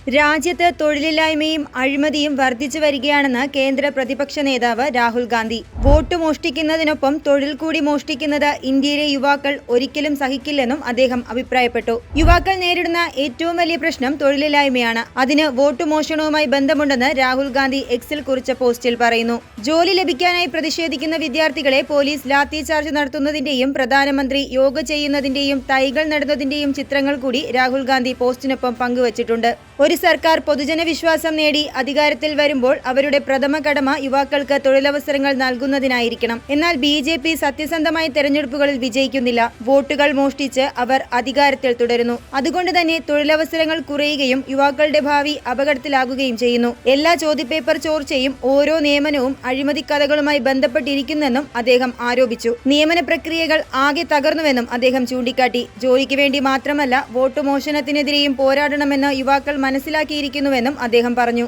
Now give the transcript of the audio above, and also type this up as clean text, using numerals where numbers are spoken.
രാജ്യത്ത് തൊഴിലില്ലായ്മയും അഴിമതിയും വർദ്ധിച്ചു വരികയാണെന്ന് കേന്ദ്ര പ്രതിപക്ഷ നേതാവ് രാഹുൽ ഗാന്ധി. വോട്ട് മോഷ്ടിക്കുന്നതിനൊപ്പം തൊഴിൽ കൂടി മോഷ്ടിക്കുന്നത് ഇന്ത്യയിലെ യുവാക്കൾ ഒരിക്കലും സഹിക്കില്ലെന്നും അദ്ദേഹം അഭിപ്രായപ്പെട്ടു. യുവാക്കൾ നേരിടുന്ന ഏറ്റവും വലിയ പ്രശ്നം തൊഴിലില്ലായ്മയാണ്. അതിന് വോട്ട് മോഷണവുമായി ബന്ധമുണ്ടെന്ന് രാഹുൽ ഗാന്ധി എക്സിൽ കുറിച്ച പോസ്റ്റിൽ പറയുന്നു. ജോലി ലഭിക്കാനായി പ്രതിഷേധിക്കുന്ന വിദ്യാർത്ഥികളെ പോലീസ് ലാത്തി ചാർജ് നടത്തുന്നതിന്റെയും പ്രധാനമന്ത്രി യോഗ ചെയ്യുന്നതിന്റെയും തൈകൾ നടുന്നതിന്റെയും ചിത്രങ്ങൾ കൂടി രാഹുൽ ഗാന്ധി പോസ്റ്റിനൊപ്പം പങ്കുവച്ചിട്ടുണ്ട്. ഒരു സർക്കാർ പൊതുജന വിശ്വാസം നേടി അധികാരത്തിൽ വരുമ്പോൾ അവരുടെ പ്രഥമ കടമ യുവാക്കൾക്ക് തൊഴിലവസരങ്ങൾ നൽകുന്നതിനായിരിക്കണം. എന്നാൽ BJP സത്യസന്ധമായ തെരഞ്ഞെടുപ്പുകളിൽ വിജയിക്കുന്നില്ല. വോട്ടുകൾ മോഷ്ടിച്ച് അവർ അധികാരത്തിൽ തുടരുന്നു. അതുകൊണ്ട് തന്നെ തൊഴിലവസരങ്ങൾ കുറയുകയും യുവാക്കളുടെ ഭാവി അപകടത്തിലാകുകയും ചെയ്യുന്നു. എല്ലാ ചോദ്യപേപ്പർ ചോർച്ചയും ഓരോ നിയമനവും അഴിമതി കഥകളുമായി ബന്ധപ്പെട്ടിരിക്കുന്നെന്നും അദ്ദേഹം ആരോപിച്ചു. നിയമന പ്രക്രിയകൾ ആകെ തകർന്നുവെന്നും അദ്ദേഹം ചൂണ്ടിക്കാട്ടി. ജോലിക്ക് വേണ്ടി മാത്രമല്ല വോട്ട് മോഷണത്തിനെതിരെയും പോരാടണമെന്ന് യുവാക്കൾ മനസ്സിലാക്കിയിരിക്കുന്നുവെന്നും അദ്ദേഹം പറഞ്ഞു.